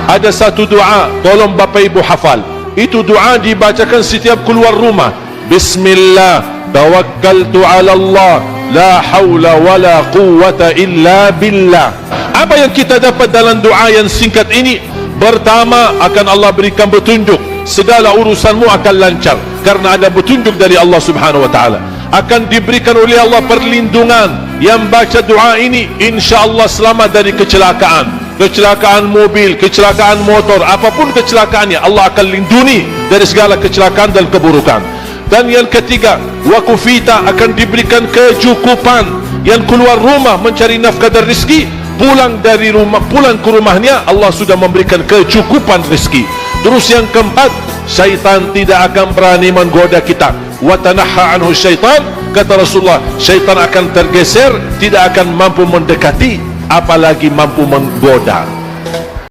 ada satu doa, tolong Bapak Ibu hafal. Itu doa dibacakan setiap keluar rumah. Bismillah, tawakkaltu ala Allah, la hawla wa la quwwata illa billah. Apa yang kita dapat dalam doa yang singkat ini? Pertama, akan Allah berikan petunjuk, segala urusanmu akan lancar karena ada petunjuk dari Allah Subhanahu wa taala. Akan diberikan oleh Allah perlindungan. Yang baca doa ini insya-Allah selamat dari kecelakaan mobil, kecelakaan motor, apapun kecelakaannya, Allah akan lindungi dari segala kecelakaan dan keburukan. Dan yang ketiga, wakufita, akan diberikan kecukupan. Yang keluar rumah mencari nafkah dan rezeki, pulang ke rumahnya Allah sudah memberikan kecukupan rezeki. Terus yang keempat, syaitan tidak akan berani menggoda kita. Wa tanahha anhu syaitan, kata Rasulullah, syaitan akan tergeser, tidak akan mampu mendekati, apalagi mampu menggoda.